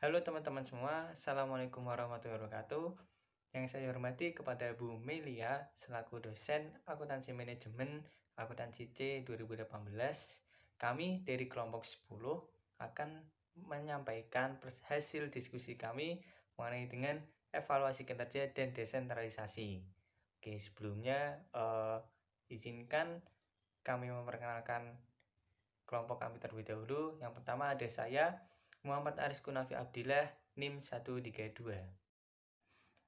Halo teman-teman semua, Assalamualaikum warahmatullahi wabarakatuh. Yang saya hormati kepada Bu Melia selaku dosen akuntansi manajemen akuntansi C 2018. Kami dari kelompok 10 akan menyampaikan hasil diskusi kami mengenai dengan evaluasi kinerja dan desentralisasi. Oke, sebelumnya izinkan kami memperkenalkan kelompok kami terlebih dahulu. Yang pertama ada saya, Muhammad Aris Kunafi Abdillah, NIM 132.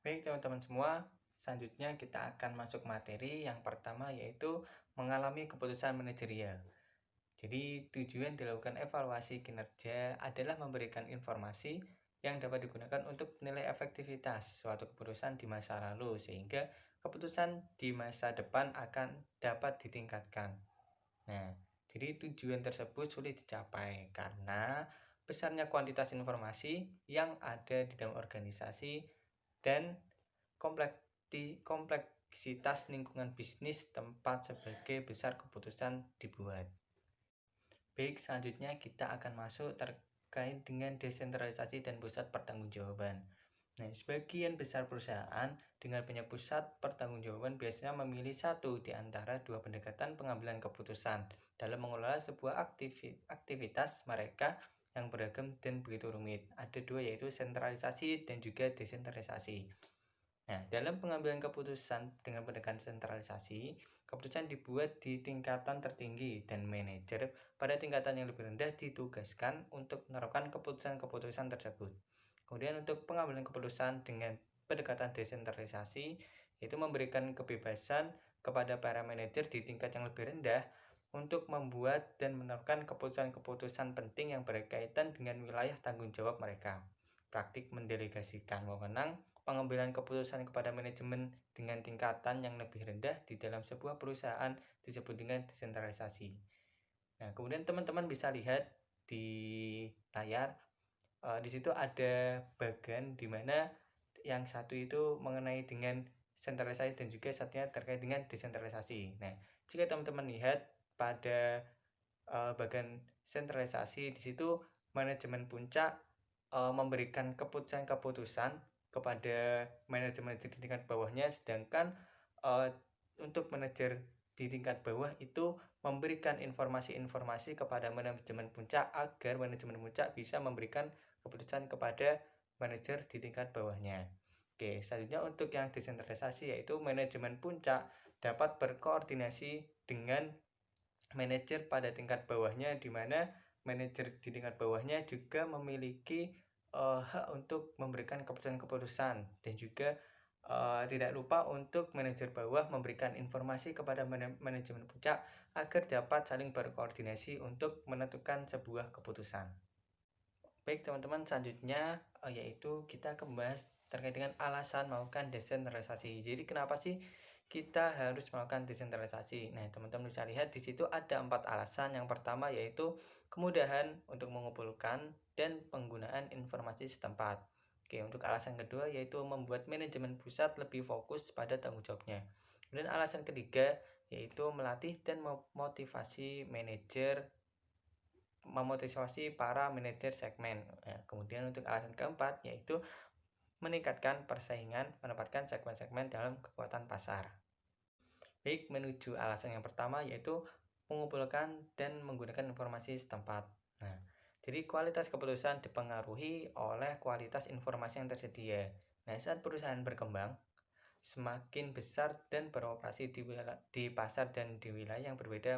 Baik teman-teman semua, selanjutnya kita akan masuk materi yang pertama yaitu mengalami keputusan manajerial. Jadi tujuan dilakukan evaluasi kinerja adalah memberikan informasi yang dapat digunakan untuk menilai efektivitas suatu keputusan di masa lalu sehingga keputusan di masa depan akan dapat ditingkatkan. Nah, jadi tujuan tersebut sulit dicapai karena besarnya kuantitas informasi yang ada di dalam organisasi dan kompleksitas lingkungan bisnis tempat sebagai besar keputusan dibuat. Baik, selanjutnya kita akan masuk terkait dengan desentralisasi dan pusat pertanggungjawaban. Nah, sebagian besar perusahaan dengan banyak pusat pertanggungjawaban biasanya memilih satu di antara dua pendekatan pengambilan keputusan dalam mengelola sebuah aktivitas mereka yang beragam dan begitu rumit. Ada dua, yaitu sentralisasi dan juga desentralisasi. Nah, dalam pengambilan keputusan dengan pendekatan sentralisasi, keputusan dibuat di tingkatan tertinggi dan manajer pada tingkatan yang lebih rendah ditugaskan untuk menerapkan keputusan-keputusan tersebut. Kemudian untuk pengambilan keputusan dengan pendekatan desentralisasi, yaitu memberikan kebebasan kepada para manajer di tingkat yang lebih rendah untuk membuat dan menerapkan keputusan-keputusan penting yang berkaitan dengan wilayah tanggung jawab mereka. Praktik mendelegasikan wewenang pengambilan keputusan kepada manajemen dengan tingkatan yang lebih rendah di dalam sebuah perusahaan disebut dengan desentralisasi. Nah, kemudian teman-teman bisa lihat di layar, di situ ada bagian di mana yang satu itu mengenai dengan sentralisasi dan juga satunya terkait dengan desentralisasi. Nah, jika teman-teman lihat pada bagian sentralisasi, di situ manajemen puncak memberikan keputusan-keputusan kepada manajer di tingkat bawahnya, sedangkan untuk manajer di tingkat bawah itu memberikan informasi-informasi kepada manajemen puncak agar manajemen puncak bisa memberikan keputusan kepada manajer di tingkat bawahnya. Oke, selanjutnya untuk yang desentralisasi, yaitu manajemen puncak dapat berkoordinasi dengan manajer pada tingkat bawahnya, di mana manajer di tingkat bawahnya juga memiliki hak untuk memberikan keputusan-keputusan, dan juga tidak lupa untuk manajer bawah memberikan informasi kepada manajemen puncak agar dapat saling berkoordinasi untuk menentukan sebuah keputusan. Baik teman-teman, selanjutnya yaitu kita akan membahas terkait dengan alasan melakukan desentralisasi. Jadi kenapa sih kita harus melakukan desentralisasi? Nah, teman-teman bisa lihat di situ ada 4 alasan. Yang pertama yaitu kemudahan untuk mengumpulkan dan penggunaan informasi setempat. Oke, untuk alasan kedua yaitu membuat manajemen pusat lebih fokus pada tanggung jawabnya. Dan alasan ketiga yaitu melatih dan memotivasi para manajer segmen. Nah, kemudian untuk alasan keempat yaitu meningkatkan persaingan, menempatkan segmen-segmen dalam kekuatan pasar. Baik, menuju alasan yang pertama yaitu mengumpulkan dan menggunakan informasi setempat. Nah, jadi kualitas keputusan dipengaruhi oleh kualitas informasi yang tersedia. Nah, saat perusahaan berkembang, semakin besar dan beroperasi di pasar dan di wilayah yang berbeda,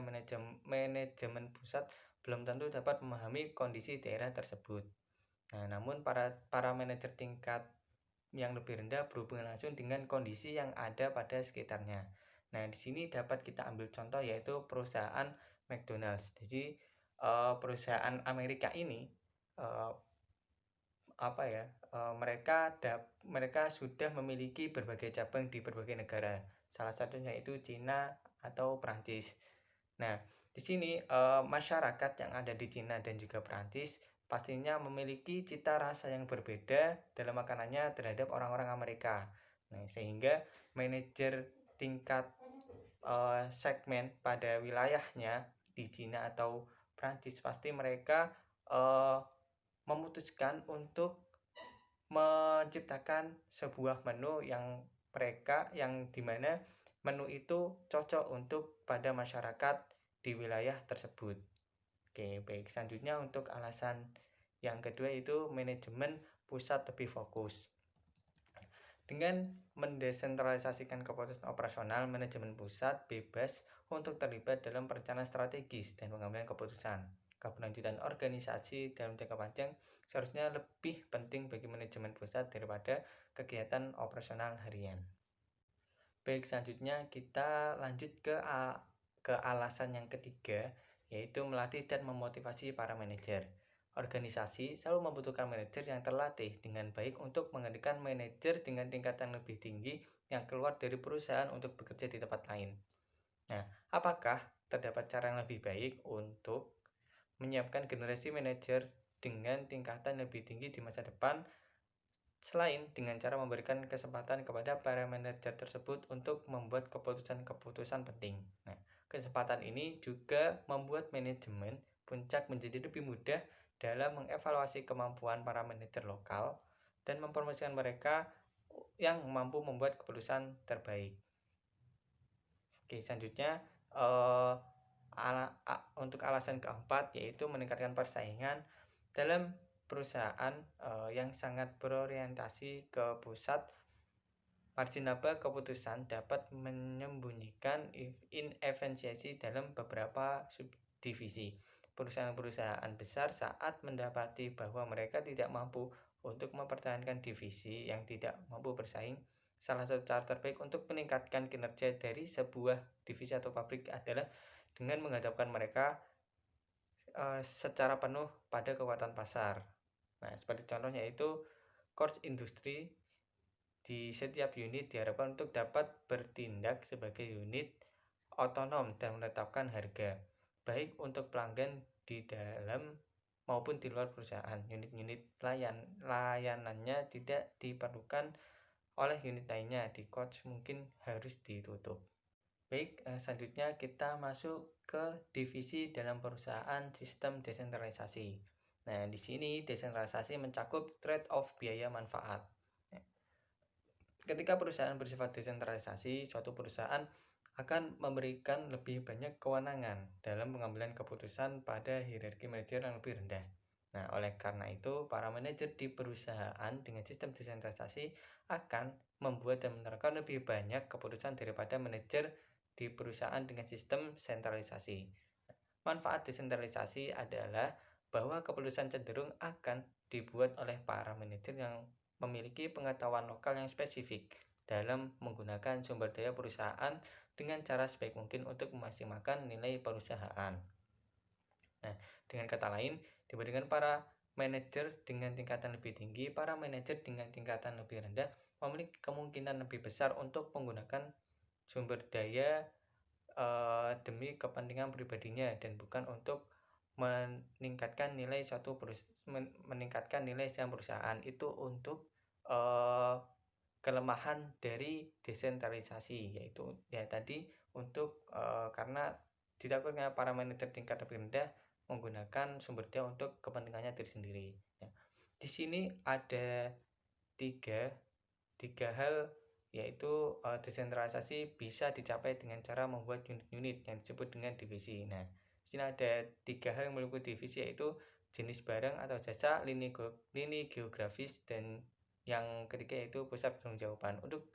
manajemen pusat belum tentu dapat memahami kondisi daerah tersebut. Nah, namun para manajer tingkat yang lebih rendah berhubungan langsung dengan kondisi yang ada pada sekitarnya. Nah, di sini dapat kita ambil contoh yaitu perusahaan McDonald's. Jadi perusahaan Amerika ini mereka sudah memiliki berbagai cabang di berbagai negara. Salah satunya itu Cina atau Prancis. Nah, di sini masyarakat yang ada di Cina dan juga Prancis pastinya memiliki cita rasa yang berbeda dalam makanannya terhadap orang-orang Amerika. Nah, sehingga manajer tingkat segmen pada wilayahnya di Cina atau Prancis pasti mereka memutuskan untuk menciptakan sebuah menu yang dimana menu itu cocok untuk pada masyarakat di wilayah tersebut. Oke, baik. Selanjutnya untuk alasan yang kedua itu manajemen pusat lebih fokus. Dengan mendesentralisasikan keputusan operasional, manajemen pusat bebas untuk terlibat dalam perencanaan strategis dan pengambilan keputusan. Keberlanjutan organisasi dalam jangka panjang seharusnya lebih penting bagi manajemen pusat daripada kegiatan operasional harian. Baik, selanjutnya kita lanjut ke alasan yang ketiga, yaitu melatih dan memotivasi para manajer. Organisasi selalu membutuhkan manajer yang terlatih dengan baik untuk menggantikan manajer dengan tingkatan lebih tinggi yang keluar dari perusahaan untuk bekerja di tempat lain. Nah, apakah terdapat cara yang lebih baik untuk menyiapkan generasi manajer dengan tingkatan lebih tinggi di masa depan selain dengan cara memberikan kesempatan kepada para manajer tersebut untuk membuat keputusan-keputusan penting. Nah, kesempatan ini juga membuat manajemen puncak menjadi lebih mudah dalam mengevaluasi kemampuan para manajer lokal dan mempromosikan mereka yang mampu membuat keputusan terbaik. Oke, selanjutnya untuk alasan keempat yaitu meningkatkan persaingan dalam perusahaan yang sangat berorientasi ke pusat. Margin laba keputusan dapat menyembunyikan inefisiensi dalam beberapa subdivisi. Perusahaan-perusahaan besar saat mendapati bahwa mereka tidak mampu untuk mempertahankan divisi yang tidak mampu bersaing, salah satu cara terbaik untuk meningkatkan kinerja dari sebuah divisi atau pabrik adalah dengan menghadapkan mereka secara penuh pada kekuatan pasar. Nah, seperti contohnya itu core industri di setiap unit diharapkan untuk dapat bertindak sebagai unit otonom dan menetapkan harga, baik untuk pelanggan di dalam maupun di luar perusahaan. Unit-unit layanannya tidak diperlukan oleh unit lainnya, di cost mungkin harus ditutup. Baik, selanjutnya kita masuk ke divisi dalam perusahaan sistem desentralisasi. Nah, di sini desentralisasi mencakup trade-off biaya manfaat. Ketika perusahaan bersifat desentralisasi, suatu perusahaan akan memberikan lebih banyak kewenangan dalam pengambilan keputusan pada hierarki manajer yang lebih rendah. Nah, oleh karena itu, para manajer di perusahaan dengan sistem desentralisasi akan membuat dan menerapkan lebih banyak keputusan daripada manajer di perusahaan dengan sistem sentralisasi. Manfaat desentralisasi adalah bahwa keputusan cenderung akan dibuat oleh para manajer yang memiliki pengetahuan lokal yang spesifik dalam menggunakan sumber daya perusahaan dengan cara sebaik mungkin untuk memaksimalkan nilai perusahaan. Nah, dengan kata lain, dibandingkan para manajer dengan tingkatan lebih tinggi, para manajer dengan tingkatan lebih rendah memiliki kemungkinan lebih besar untuk menggunakan sumber daya demi kepentingan pribadinya dan bukan untuk meningkatkan nilai saham perusahaan. Itu untuk kelemahan dari desentralisasi, yaitu ya tadi untuk karena ditakutnya para manajer tingkat lebih rendah menggunakan sumber daya untuk kepentingannya sendiri. Ya. Di sini ada tiga hal, yaitu desentralisasi bisa dicapai dengan cara membuat unit-unit yang disebut dengan divisi. Nah, di sini ada 3 hal yang meliputi divisi, yaitu jenis barang atau jasa, lini geografis, dan yang ketiga yaitu pusat pertanggungjawaban. Untuk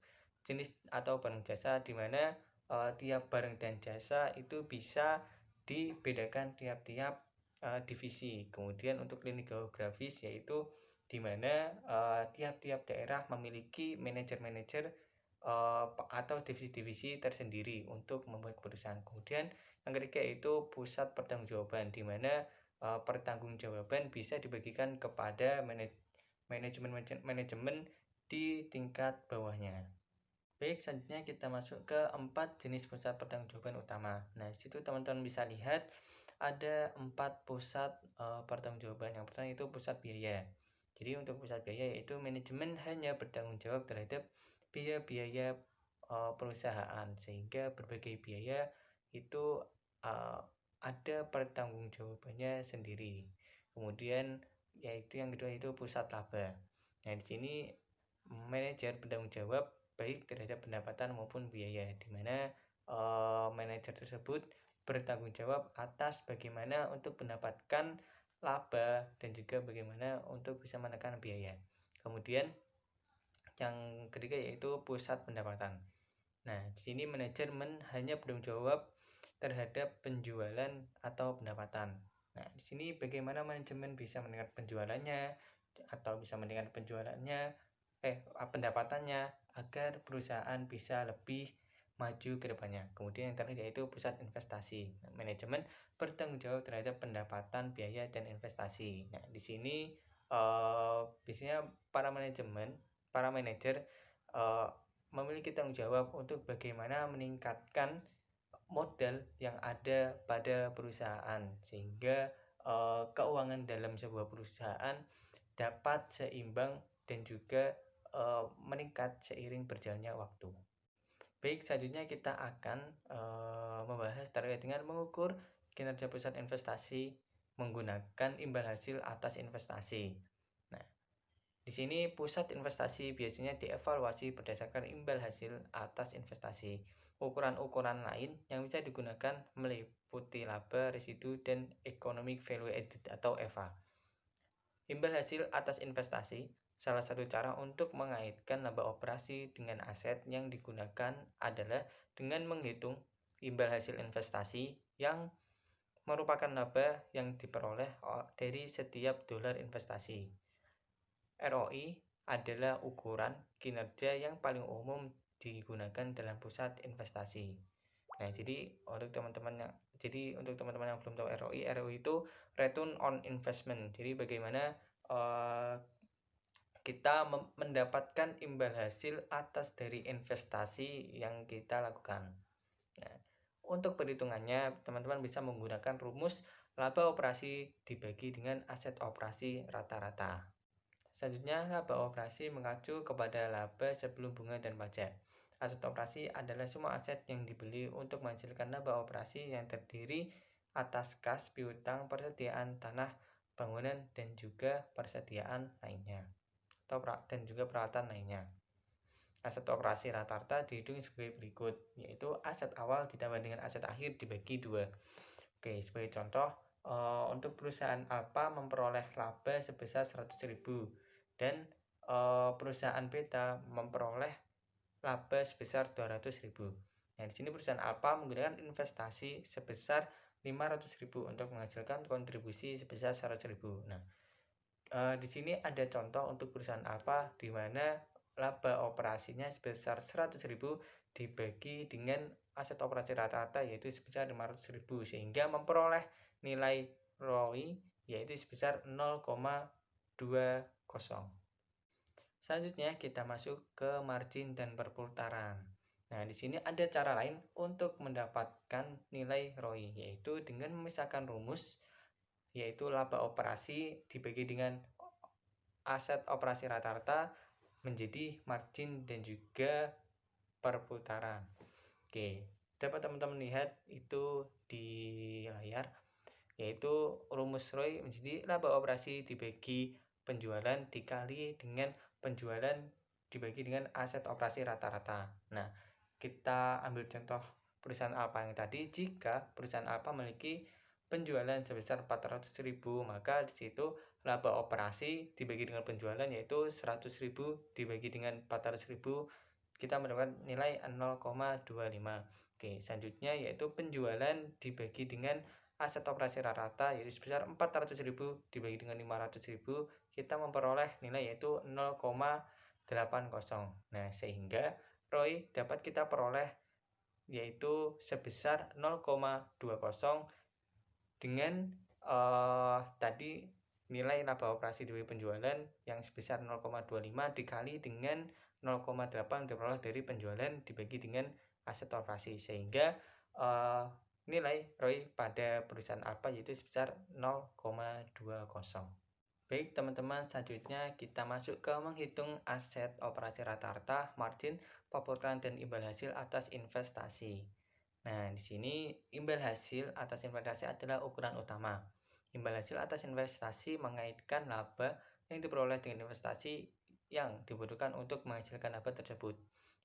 jenis atau barang jasa, di mana tiap barang dan jasa itu bisa dibedakan tiap-tiap divisi. Kemudian untuk lini geografis, yaitu di mana tiap-tiap daerah memiliki manajer-manajer atau divisi-divisi tersendiri untuk membuat keputusan. Kemudian yang ketiga yaitu pusat pertanggungjawaban, di mana pertanggungjawaban bisa dibagikan kepada manajemen di tingkat bawahnya. Baik, selanjutnya kita masuk ke 4 jenis pusat pertanggungjawaban utama. Nah, di situ teman-teman bisa lihat ada 4 pusat pertanggungjawaban. Yang pertama itu pusat biaya. Jadi untuk pusat biaya yaitu manajemen hanya bertanggung jawab terhadap biaya-biaya perusahaan, sehingga berbagai biaya itu ada pertanggungjawabannya sendiri. Kemudian yaitu yang kedua itu pusat laba. Nah, di sini manajer bertanggung jawab baik terhadap pendapatan maupun biaya, di mana manajer tersebut bertanggung jawab atas bagaimana untuk mendapatkan laba dan juga bagaimana untuk bisa menekan biaya. Kemudian yang ketiga yaitu pusat pendapatan. Nah, di sini manajemen hanya bertanggung jawab terhadap penjualan atau pendapatan. Nah, di sini bagaimana manajemen bisa meningkatkan penjualannya atau bisa meningkatkan pendapatannya agar perusahaan bisa lebih maju ke depannya. Kemudian yang terakhir yaitu pusat investasi. Nah, manajemen bertanggung jawab terhadap pendapatan, biaya, dan investasi. Nah, di sini biasanya para manajer memiliki tanggung jawab untuk bagaimana meningkatkan modal yang ada pada perusahaan sehingga keuangan dalam sebuah perusahaan dapat seimbang dan juga meningkat seiring berjalannya waktu. Baik, selanjutnya kita akan membahas terkait dengan mengukur kinerja pusat investasi menggunakan imbal hasil atas investasi. Nah, di sini pusat investasi biasanya dievaluasi berdasarkan imbal hasil atas investasi. Ukuran-ukuran lain yang bisa digunakan meliputi laba, residu, dan economic value added atau EVA. Imbal hasil atas investasi salah satu cara untuk mengaitkan laba operasi dengan aset yang digunakan adalah dengan menghitung imbal hasil investasi yang merupakan laba yang diperoleh dari setiap dolar investasi. ROI adalah ukuran kinerja yang paling umum digunakan dalam pusat investasi. Nah, jadi untuk teman-teman yang belum tahu ROI itu return on investment. Jadi bagaimana kita mendapatkan imbal hasil atas dari investasi yang kita lakukan. Nah, untuk perhitungannya, teman-teman bisa menggunakan rumus laba operasi dibagi dengan aset operasi rata-rata. Selanjutnya, laba operasi mengacu kepada laba sebelum bunga dan pajak. Aset operasi adalah semua aset yang dibeli untuk menghasilkan laba operasi yang terdiri atas kas, piutang, persediaan tanah, bangunan, dan juga persediaan lainnya dan juga peralatan lainnya. Aset operasi rata-rata dihitung sebagai berikut, yaitu aset awal ditambah dengan aset akhir dibagi 2. Oke, sebagai contoh, untuk perusahaan Alfa memperoleh laba sebesar 100.000 dan perusahaan Beta memperoleh laba sebesar 200.000. Nah, di sini perusahaan Alfa menggunakan investasi sebesar 500.000 untuk menghasilkan kontribusi sebesar 100.000. Nah, di sini ada contoh untuk perusahaan Alfa di mana laba operasinya sebesar 100.000 dibagi dengan aset operasi rata-rata yaitu sebesar 500.000 sehingga memperoleh nilai ROI yaitu sebesar 0,20. Selanjutnya kita masuk ke margin dan perputaran. Nah, di sini ada cara lain untuk mendapatkan nilai ROI yaitu dengan memisahkan rumus yaitu laba operasi dibagi dengan aset operasi rata-rata menjadi margin dan juga perputaran. Oke, dapat teman-teman lihat itu di layar, yaitu rumus ROI menjadi laba operasi dibagi penjualan dikali dengan penjualan dibagi dengan aset operasi rata-rata. Nah, kita ambil contoh perusahaan Alfa yang tadi. Jika perusahaan Alfa memiliki penjualan sebesar 400.000, maka di situ laba operasi dibagi dengan penjualan yaitu 100.000 dibagi dengan 400.000 kita mendapatkan nilai 0,25. Oke, selanjutnya yaitu penjualan dibagi dengan aset operasi rata-rata yaitu sebesar 400.000 dibagi dengan 500.000 kita memperoleh nilai yaitu 0,80. Nah, sehingga ROI dapat kita peroleh yaitu sebesar 0,20 dengan tadi nilai laba operasi dibagi penjualan yang sebesar 0,25 dikali dengan 0,8 diperoleh dari penjualan dibagi dengan aset operasi sehingga nilai ROI pada perusahaan Alfa yaitu sebesar 0,20. Baik teman-teman, selanjutnya kita masuk ke menghitung aset operasi rata-rata, margin, perputaran, dan imbal hasil atas investasi. Nah, di sini imbal hasil atas investasi adalah ukuran utama. Imbal hasil atas investasi mengaitkan laba yang diperoleh dengan investasi yang dibutuhkan untuk menghasilkan laba tersebut.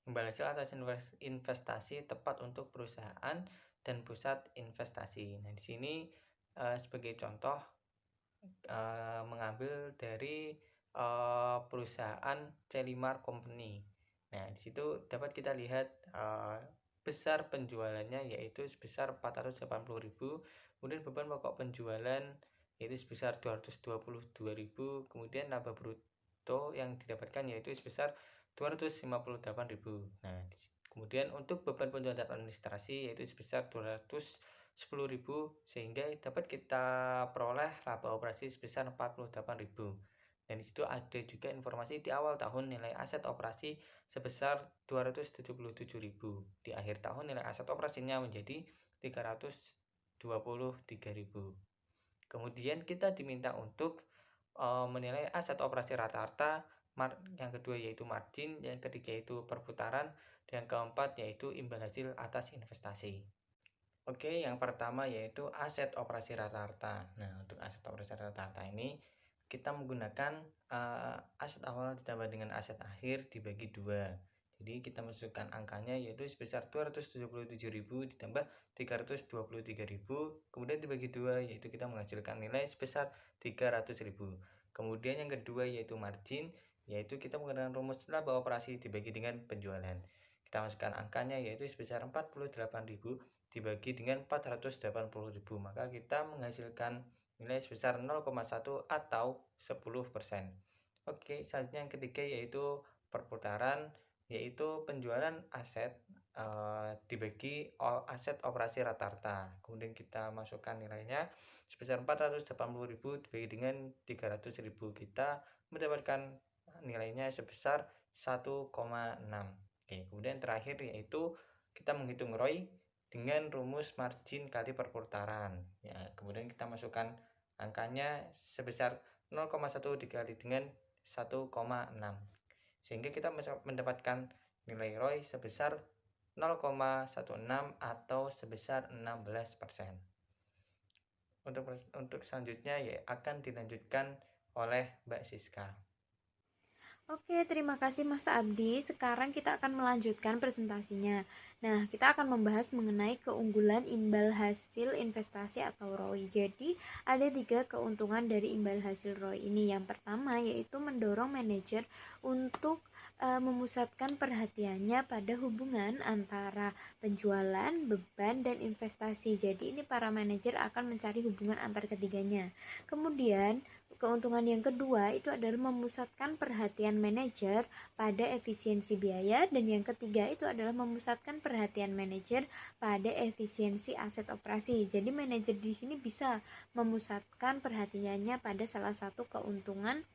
Imbal hasil atas investasi tepat untuk perusahaan dan pusat investasi. Nah, di sini sebagai contoh mengambil dari perusahaan Celimar Company. Nah, di situ dapat kita lihat besar penjualannya yaitu sebesar 480.000, kemudian beban pokok penjualan yaitu sebesar 222.000, kemudian laba bruto yang didapatkan yaitu sebesar 258.000. Nah, kemudian untuk beban penjualan dan administrasi yaitu sebesar 210.000, sehingga dapat kita peroleh laba operasi sebesar 48.000. Dan disitu ada juga informasi di awal tahun nilai aset operasi sebesar 277.000. Di akhir tahun nilai aset operasinya menjadi 323.000. Kemudian kita diminta untuk menilai aset operasi rata-rata, yang kedua yaitu margin, yang ketiga yaitu perputaran, dan keempat yaitu imbal hasil atas investasi. Oke, yang pertama yaitu aset operasi rata-rata. Nah, untuk aset operasi rata-rata ini kita menggunakan aset awal ditambah dengan aset akhir dibagi 2. Jadi kita masukkan angkanya yaitu sebesar 277.000 ditambah 323.000, kemudian dibagi 2 yaitu kita menghasilkan nilai sebesar 300.000. Kemudian yang kedua yaitu margin, yaitu kita menggunakan rumus laba operasi dibagi dengan penjualan. Kita masukkan angkanya yaitu sebesar 48.000 dibagi dengan 480.000, maka kita menghasilkan nilai sebesar 0,1 atau 10%. Oke, selanjutnya yang ketiga yaitu perputaran, yaitu penjualan aset dibagi aset operasi rata-rata. Kemudian kita masukkan nilainya sebesar 480.000 dibagi dengan 300.000, kita mendapatkan nilainya sebesar 1,6. Oke, kemudian terakhir yaitu kita menghitung ROI dengan rumus margin kali perputaran. Ya, kemudian kita masukkan angkanya sebesar 0,1 dikali dengan 1,6, sehingga kita mendapatkan nilai ROI sebesar 0,16 atau sebesar 16%. Untuk selanjutnya ya akan dilanjutkan oleh Mbak Siska. Oke, terima kasih Mas Abdi. Sekarang kita akan melanjutkan presentasinya. Nah, kita akan membahas mengenai keunggulan imbal hasil investasi atau ROI. Jadi, ada 3 keuntungan dari imbal hasil ROI ini. Yang pertama yaitu mendorong manajer untuk memusatkan perhatiannya pada hubungan antara penjualan, beban, dan investasi. Jadi, ini para manajer akan mencari hubungan antar ketiganya. Kemudian, keuntungan yang kedua itu adalah memusatkan perhatian manajer pada efisiensi biaya, dan yang ketiga itu adalah memusatkan perhatian manajer pada efisiensi aset operasi. Jadi manajer di sini bisa memusatkan perhatiannya pada salah satu keuntungan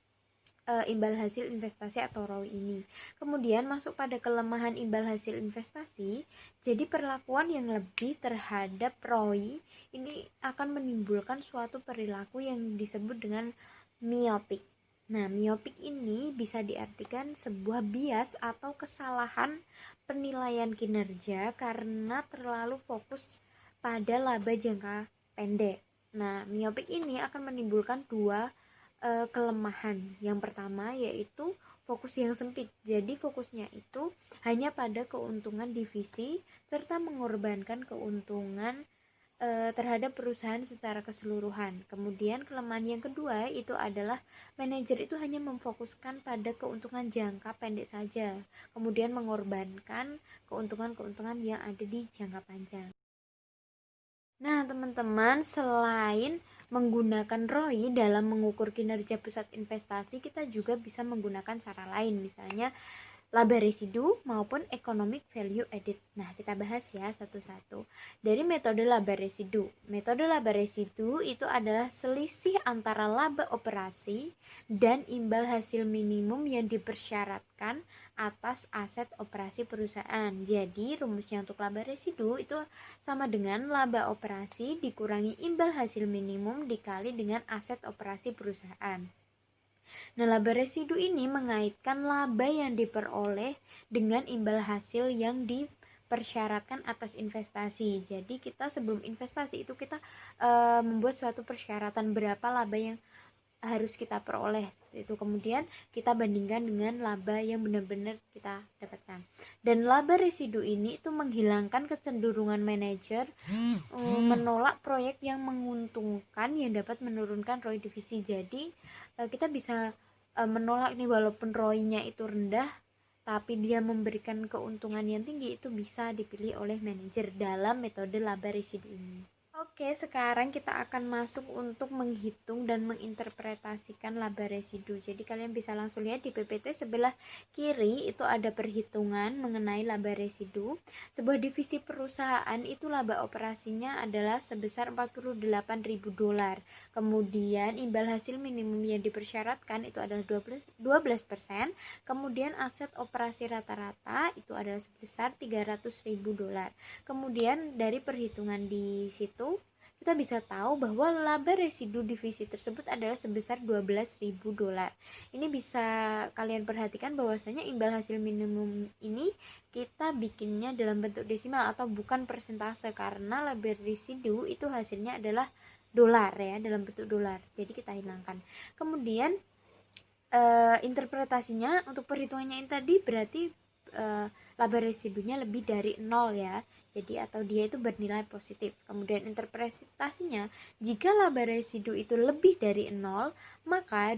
imbal hasil investasi atau ROI ini. Kemudian masuk pada kelemahan imbal hasil investasi. Jadi perlakuan yang lebih terhadap ROI ini akan menimbulkan suatu perilaku yang disebut dengan miopic. Nah, miopic ini bisa diartikan sebuah bias atau kesalahan penilaian kinerja karena terlalu fokus pada laba jangka pendek. Nah, miopic ini akan menimbulkan dua kelemahan. Yang pertama yaitu fokus yang sempit. Jadi fokusnya itu hanya pada keuntungan divisi serta mengorbankan keuntungan terhadap perusahaan secara keseluruhan. Kemudian kelemahan yang kedua itu adalah manajer itu hanya memfokuskan pada keuntungan jangka pendek saja, kemudian mengorbankan keuntungan-keuntungan yang ada di jangka panjang. Nah, teman-teman, selain menggunakan ROI dalam mengukur kinerja pusat investasi, kita juga bisa menggunakan cara lain, misalnya laba residu maupun economic value added. Nah, kita bahas ya satu-satu. Dari metode laba residu. Metode laba residu itu adalah selisih antara laba operasi dan imbal hasil minimum yang dipersyaratkan atas aset operasi perusahaan. Jadi, rumusnya untuk laba residu itu sama dengan laba operasi dikurangi imbal hasil minimum dikali dengan aset operasi perusahaan. Nah, laba residu ini mengaitkan laba yang diperoleh dengan imbal hasil yang dipersyaratkan atas investasi. Jadi kita sebelum investasi itu kita membuat suatu persyaratan berapa laba yang harus kita peroleh itu, kemudian kita bandingkan dengan laba yang benar-benar kita dapatkan. Dan laba residu ini itu menghilangkan kecenderungan manajer menolak proyek yang menguntungkan yang dapat menurunkan ROI divisi. Jadi kita bisa menolak nih, walaupun ROI-nya itu rendah tapi dia memberikan keuntungan yang tinggi, itu bisa dipilih oleh manajer dalam metode laba residu ini. Oke, sekarang kita akan masuk untuk menghitung dan menginterpretasikan laba residu. Jadi kalian bisa langsung lihat di PPT sebelah kiri itu ada perhitungan mengenai laba residu. Sebuah divisi perusahaan itu laba operasinya adalah sebesar $48.000. Kemudian imbal hasil minimum yang dipersyaratkan itu adalah 12%. Kemudian aset operasi rata-rata itu adalah sebesar $300.000. Kemudian dari perhitungan di situ kita bisa tahu bahwa laba residu divisi tersebut adalah sebesar $12.000. Ini bisa kalian perhatikan bahwasanya imbal hasil minimum ini kita bikinnya dalam bentuk desimal atau bukan persentase, karena laba residu itu hasilnya adalah dolar ya, dalam bentuk dolar. Jadi kita hilangkan. Kemudian interpretasinya untuk perhitungannya ini tadi berarti laba residunya lebih dari 0 ya. Jadi atau dia itu bernilai positif. Kemudian interpretasinya, jika laba residu itu lebih dari 0, maka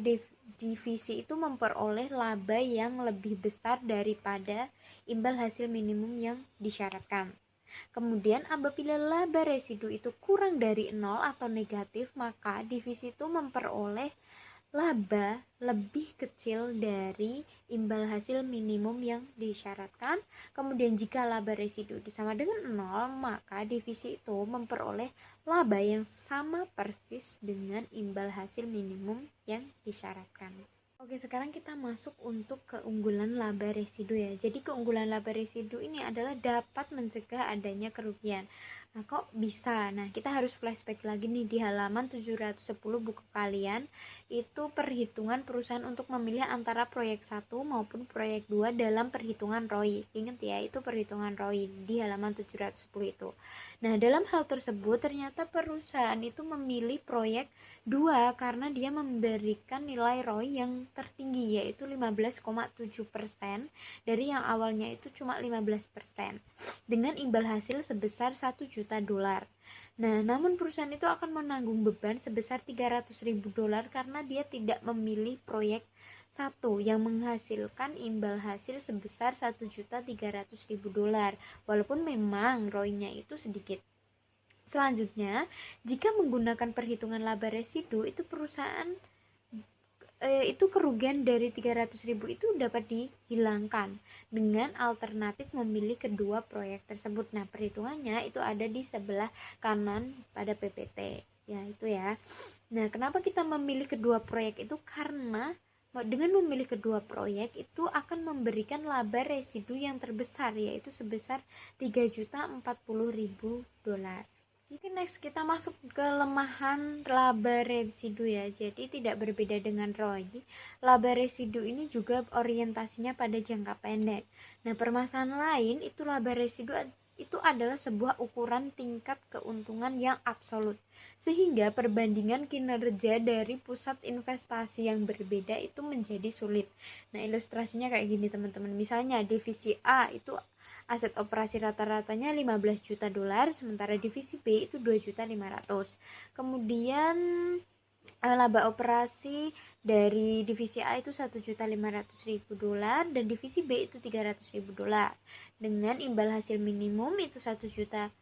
divisi itu memperoleh laba yang lebih besar daripada imbal hasil minimum yang disyaratkan. Kemudian apabila laba residu itu kurang dari 0 atau negatif, maka divisi itu memperoleh laba lebih kecil dari imbal hasil minimum yang disyaratkan. Kemudian jika laba residu itu sama dengan 0, maka divisi itu memperoleh laba yang sama persis dengan imbal hasil minimum yang disyaratkan. Oke, sekarang kita masuk untuk keunggulan laba residu ya. Jadi keunggulan laba residu ini adalah dapat mencegah adanya kerugian. Nah, kok bisa? Nah, kita harus flashback lagi nih di halaman 710 buku kalian. Itu perhitungan perusahaan untuk memilih antara proyek 1 maupun proyek 2 dalam perhitungan ROI. Ingat ya, itu perhitungan ROI di halaman 710 itu. Nah, dalam hal tersebut ternyata perusahaan itu memilih proyek 2 karena dia memberikan nilai ROI yang tertinggi, yaitu 15,7% dari yang awalnya itu cuma 15%, dengan imbal hasil sebesar $1 juta. Nah, namun perusahaan itu akan menanggung beban sebesar $300.000 karena dia tidak memilih proyek 1 yang menghasilkan imbal hasil sebesar $1.300.000, walaupun memang ROI-nya itu sedikit. Selanjutnya, jika menggunakan perhitungan laba residu, itu perusahaan itu kerugian dari 300.000 itu dapat dihilangkan dengan alternatif memilih kedua proyek tersebut. Nah, perhitungannya itu ada di sebelah kanan pada PPT ya, itu ya. Nah, kenapa kita memilih kedua proyek itu? Karena dengan memilih kedua proyek itu akan memberikan laba residu yang terbesar, yaitu sebesar $3.040.000. Oke, next kita masuk ke kelemahan laba residu ya. Jadi tidak berbeda dengan ROI, laba residu ini juga orientasinya pada jangka pendek. Nah, permasalahan lain itu laba residu itu adalah sebuah ukuran tingkat keuntungan yang absolut, sehingga perbandingan kinerja dari pusat investasi yang berbeda itu menjadi sulit. Nah, ilustrasinya kayak gini teman-teman. Misalnya divisi A itu aset operasi rata-ratanya $15 juta, sementara divisi B itu $2.500.000. Kemudian laba operasi dari divisi A itu $1.500.000 dan divisi B itu $300.000. Dengan imbal hasil minimum itu $1.200.000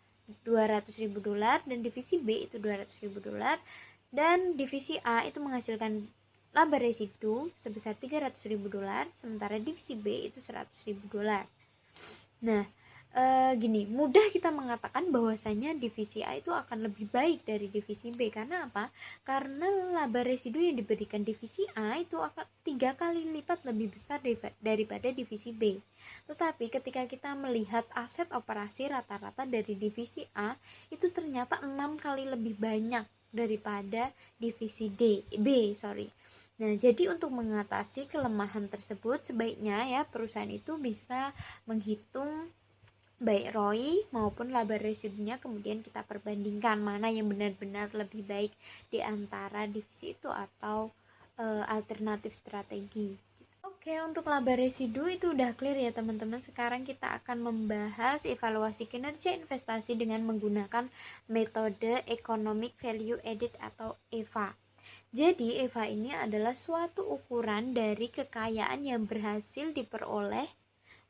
dan divisi B itu $200.000, dan divisi A itu menghasilkan laba residu sebesar $300.000, sementara divisi B itu $100.000. Nah, gini, mudah kita mengatakan bahwasanya divisi A itu akan lebih baik dari divisi B. Karena apa? Karena laba residu yang diberikan divisi A itu akan 3 kali lipat lebih besar daripada divisi B. Tetapi ketika kita melihat aset operasi rata-rata dari divisi A itu ternyata 6 kali lebih banyak daripada divisi B. Nah, jadi untuk mengatasi kelemahan tersebut sebaiknya ya perusahaan itu bisa menghitung baik ROI maupun laba residunya, kemudian kita perbandingkan mana yang benar-benar lebih baik di antara divisi itu atau alternatif strategi. Oke, untuk laba residu itu udah clear ya teman-teman. Sekarang kita akan membahas evaluasi kinerja investasi dengan menggunakan metode Economic Value Added atau EVA. Jadi EVA ini adalah suatu ukuran dari kekayaan yang berhasil diperoleh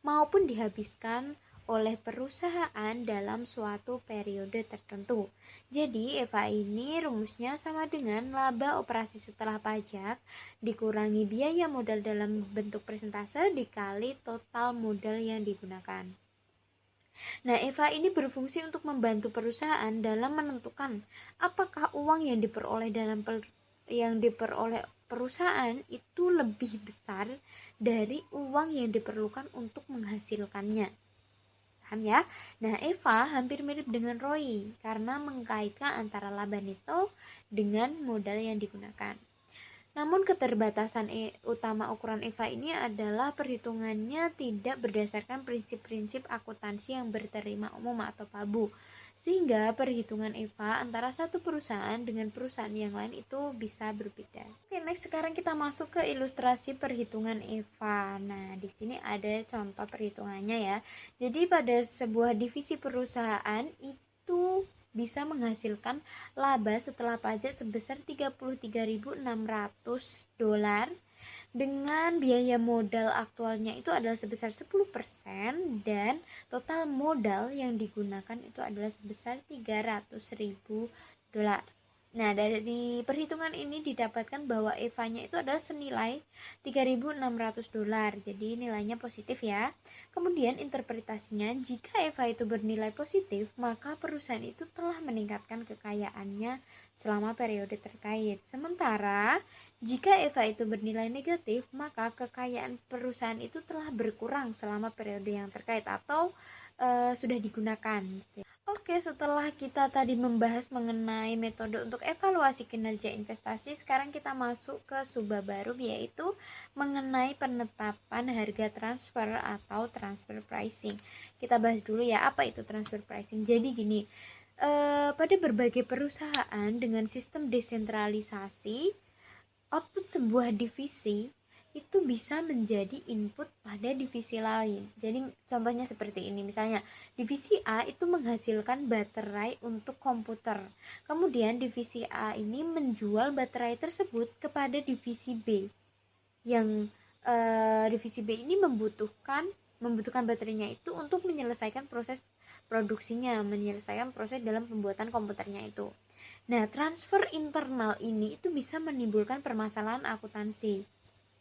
maupun dihabiskan oleh perusahaan dalam suatu periode tertentu. Jadi EVA ini rumusnya sama dengan laba operasi setelah pajak dikurangi biaya modal dalam bentuk persentase dikali total modal yang digunakan. Nah, EVA ini berfungsi untuk membantu perusahaan dalam menentukan apakah uang yang diperoleh perusahaan itu lebih besar dari uang yang diperlukan untuk menghasilkannya. Paham ya? Nah, EVA hampir mirip dengan ROI karena mengkaitkan antara laba neto dengan modal yang digunakan. Namun keterbatasan utama ukuran EVA ini adalah perhitungannya tidak berdasarkan prinsip-prinsip akuntansi yang berterima umum atau PABU. Sehingga perhitungan EVA antara satu perusahaan dengan perusahaan yang lain itu bisa berbeda. Oke, next sekarang kita masuk ke ilustrasi perhitungan EVA. Nah, di sini ada contoh perhitungannya ya. Jadi pada sebuah divisi perusahaan itu bisa menghasilkan laba setelah pajak sebesar $33.600 dengan biaya modal aktualnya itu adalah sebesar 10% dan total modal yang digunakan itu adalah sebesar $300.000. Nah, dari perhitungan ini didapatkan bahwa EVA-nya itu adalah senilai $3.600. Jadi nilainya positif ya. Kemudian interpretasinya, jika EVA itu bernilai positif, maka perusahaan itu telah meningkatkan kekayaannya selama periode terkait. Sementara jika EVA itu bernilai negatif, maka kekayaan perusahaan itu telah berkurang selama periode yang terkait atau sudah digunakan. Oke, setelah kita tadi membahas mengenai metode untuk evaluasi kinerja investasi, sekarang kita masuk ke subbab baru, yaitu mengenai penetapan harga transfer atau transfer pricing. Kita bahas dulu ya, apa itu transfer pricing. Jadi gini, pada berbagai perusahaan dengan sistem desentralisasi, output sebuah divisi itu bisa menjadi input pada divisi lain. Jadi contohnya seperti ini, misalnya divisi A itu menghasilkan baterai untuk komputer. Kemudian divisi A ini menjual baterai tersebut kepada divisi B. Yang divisi B ini membutuhkan baterainya itu untuk menyelesaikan proses produksinya, menyelesaikan proses dalam pembuatan komputernya itu. Nah, transfer internal ini itu bisa menimbulkan permasalahan akuntansi.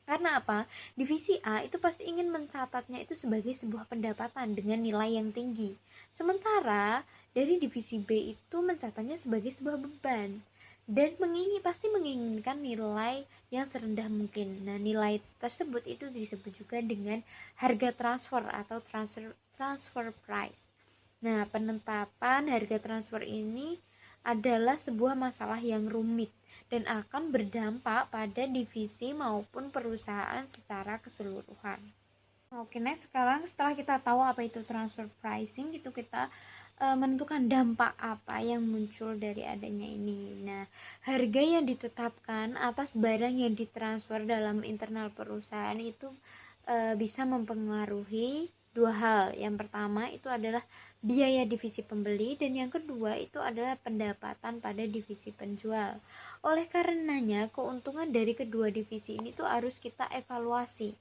Karena apa? Divisi A itu pasti ingin mencatatnya itu sebagai sebuah pendapatan dengan nilai yang tinggi. Sementara dari divisi B itu mencatatnya sebagai sebuah beban dan pasti menginginkan nilai yang serendah mungkin. Nah, nilai tersebut itu disebut juga dengan harga transfer atau transfer price. Nah, penetapan harga transfer ini adalah sebuah masalah yang rumit dan akan berdampak pada divisi maupun perusahaan secara keseluruhan. Oke, next sekarang setelah kita tahu apa itu transfer pricing, itu kita menentukan dampak apa yang muncul dari adanya ini. Nah, harga yang ditetapkan atas barang yang ditransfer dalam internal perusahaan itu bisa mempengaruhi dua hal. Yang pertama itu adalah biaya divisi pembeli dan yang kedua itu adalah pendapatan pada divisi penjual. Oleh karenanya, keuntungan dari kedua divisi ini tuh harus kita evaluasi.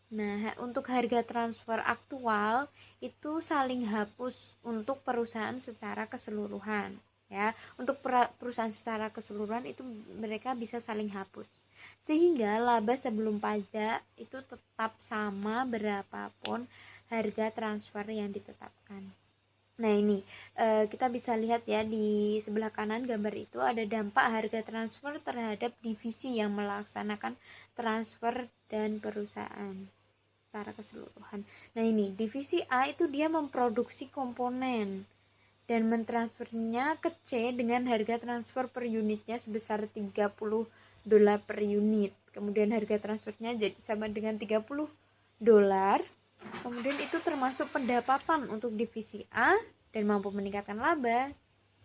Nah, untuk harga transfer aktual itu saling hapus untuk perusahaan secara keseluruhan, ya. Untuk perusahaan secara keseluruhan itu mereka bisa saling hapus. Sehingga laba sebelum pajak itu tetap sama berapapun harga transfer yang ditetapkan. Nah, ini kita bisa lihat ya di sebelah kanan gambar itu ada dampak harga transfer terhadap divisi yang melaksanakan transfer dan perusahaan secara keseluruhan. Nah, ini divisi A itu dia memproduksi komponen dan mentransfernya ke C dengan harga transfer per unitnya sebesar $30 per unit. Kemudian harga transfernya jadi sama dengan $30. Kemudian itu termasuk pendapatan untuk divisi A dan mampu meningkatkan laba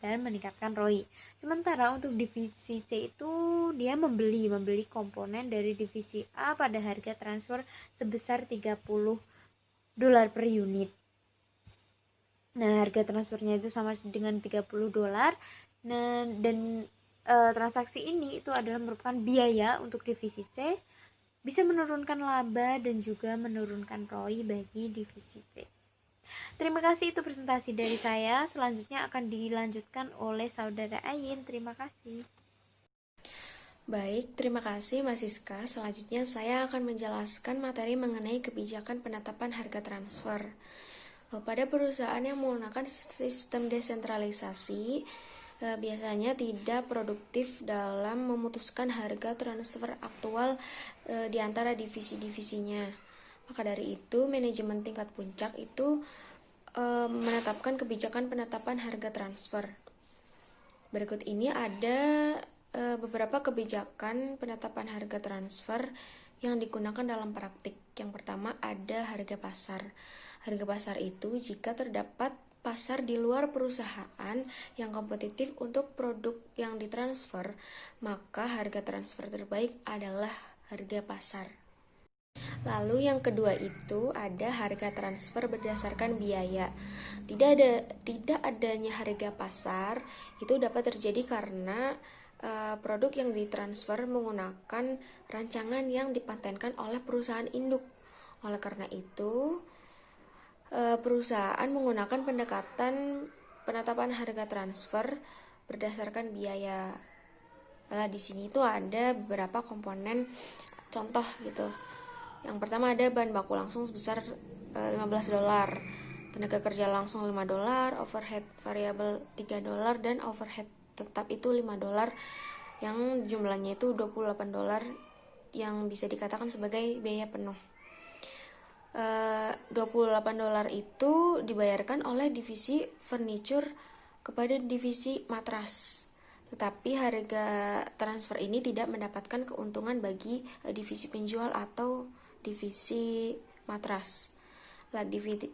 dan meningkatkan ROI. Sementara untuk divisi C itu dia membeli komponen dari divisi A pada harga transfer sebesar $30 per unit. Nah, harga transfernya itu sama dengan $30. Nah, dan transaksi ini itu adalah merupakan biaya untuk divisi C, bisa menurunkan laba dan juga menurunkan ROI bagi divisi C. Terima kasih, itu presentasi dari saya. Selanjutnya akan dilanjutkan oleh saudara Ayin. Terima kasih. Baik, terima kasih Mas Siska. Selanjutnya saya akan menjelaskan materi mengenai kebijakan penetapan harga transfer. Pada perusahaan yang menggunakan sistem desentralisasi, biasanya tidak produktif dalam memutuskan harga transfer aktual di antara divisi-divisinya. Maka dari itu, manajemen tingkat puncak itu menetapkan kebijakan penetapan harga transfer. Berikut ini ada beberapa kebijakan penetapan harga transfer yang digunakan dalam praktik. Yang pertama ada harga pasar. Harga pasar itu jika terdapat pasar di luar perusahaan yang kompetitif untuk produk yang ditransfer, maka harga transfer terbaik adalah harga pasar. Lalu yang kedua itu ada harga transfer berdasarkan biaya. Tidak adanya harga pasar itu dapat terjadi karena produk yang ditransfer menggunakan rancangan yang dipatenkan oleh perusahaan induk. Oleh karena itu, perusahaan menggunakan pendekatan penetapan harga transfer berdasarkan biaya. Nah, di sini tuh ada beberapa komponen contoh gitu. Yang pertama ada bahan baku langsung sebesar $15, tenaga kerja langsung $5, overhead variabel $3, dan overhead tetap itu $5 yang jumlahnya itu $28 yang bisa dikatakan sebagai biaya penuh. $28 itu dibayarkan oleh divisi furniture kepada divisi matras. Tetapi harga transfer ini tidak mendapatkan keuntungan bagi divisi penjual atau divisi matras.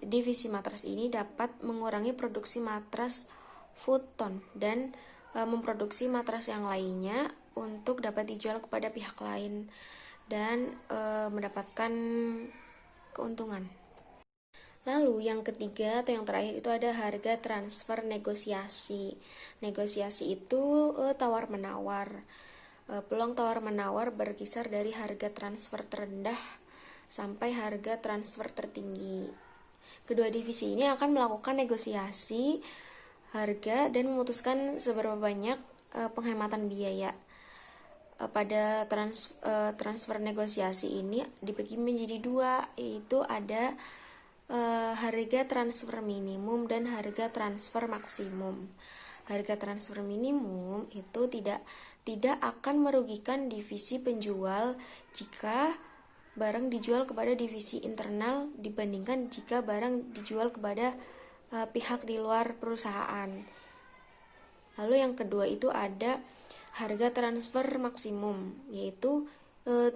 Divisi matras ini dapat mengurangi produksi matras futon dan memproduksi matras yang lainnya untuk dapat dijual kepada pihak lain dan mendapatkan keuntungan. Lalu yang ketiga atau yang terakhir itu ada harga transfer negosiasi. Negosiasi itu tawar-menawar. Peluang tawar-menawar berkisar dari harga transfer terendah sampai harga transfer tertinggi. Kedua divisi ini akan melakukan negosiasi harga dan memutuskan seberapa banyak penghematan biaya. Pada transfer negosiasi ini dibagi menjadi dua, yaitu ada harga transfer minimum dan harga transfer maksimum. Harga transfer minimum itu tidak akan merugikan divisi penjual jika barang dijual kepada divisi internal dibandingkan jika barang dijual kepada pihak di luar perusahaan. Lalu yang kedua itu ada harga transfer maksimum, yaitu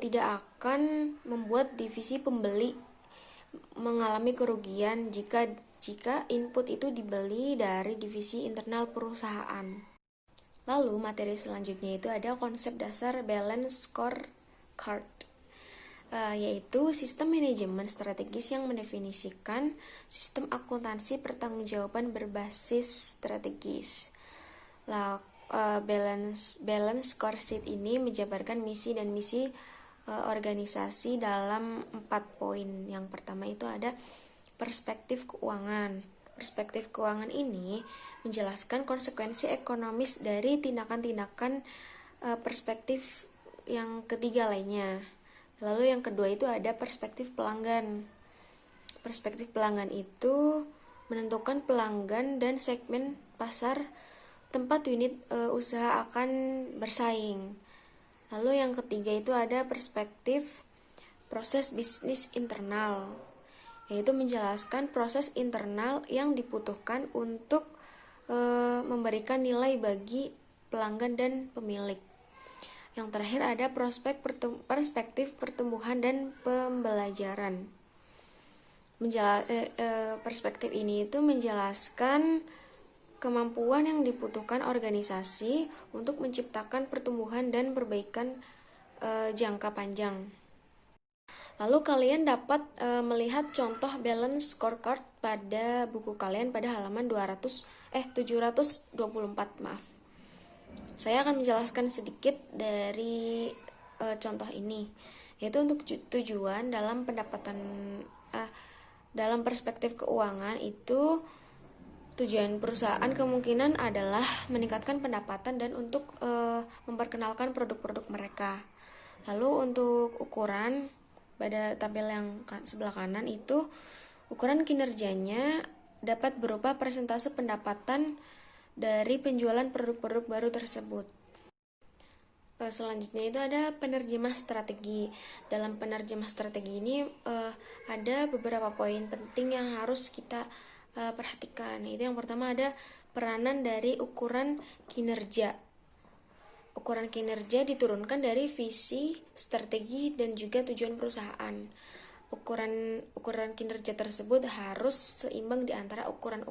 tidak akan membuat divisi pembeli mengalami kerugian jika input itu dibeli dari divisi internal perusahaan. Lalu materi selanjutnya itu ada konsep dasar balance scorecard, yaitu sistem manajemen strategis yang mendefinisikan sistem akuntansi pertanggungjawaban berbasis strategis. Balance scorecard ini menjabarkan misi dan misi organisasi dalam 4 poin. Yang pertama itu ada perspektif keuangan. Perspektif keuangan ini menjelaskan konsekuensi ekonomis dari tindakan-tindakan perspektif yang ketiga lainnya. Lalu yang kedua itu ada perspektif pelanggan. Perspektif pelanggan itu menentukan pelanggan dan segmen pasar tempat unit usaha akan bersaing. Lalu yang ketiga itu ada perspektif proses bisnis internal, yaitu menjelaskan proses internal yang dibutuhkan untuk memberikan nilai bagi pelanggan dan pemilik. Yang terakhir ada perspektif pertumbuhan dan pembelajaran. perspektif ini itu menjelaskan kemampuan yang dibutuhkan organisasi untuk menciptakan pertumbuhan dan perbaikan jangka panjang. Lalu kalian dapat melihat contoh balance scorecard pada buku kalian pada halaman 724, maaf. Saya akan menjelaskan sedikit dari contoh ini, yaitu untuk tujuan dalam dalam perspektif keuangan itu tujuan perusahaan kemungkinan adalah meningkatkan pendapatan dan untuk memperkenalkan produk-produk mereka. Lalu untuk ukuran pada tabel yang sebelah kanan itu ukuran kinerjanya dapat berupa persentase pendapatan dari penjualan produk-produk baru tersebut. Selanjutnya itu ada penerjemah strategi. Dalam penerjemah strategi ini ada beberapa poin penting yang harus kita perhatikan. Itu yang pertama ada peranan dari ukuran kinerja. Ukuran kinerja diturunkan dari visi, strategi, dan juga tujuan perusahaan. Ukuran kinerja tersebut harus seimbang di antara ukuran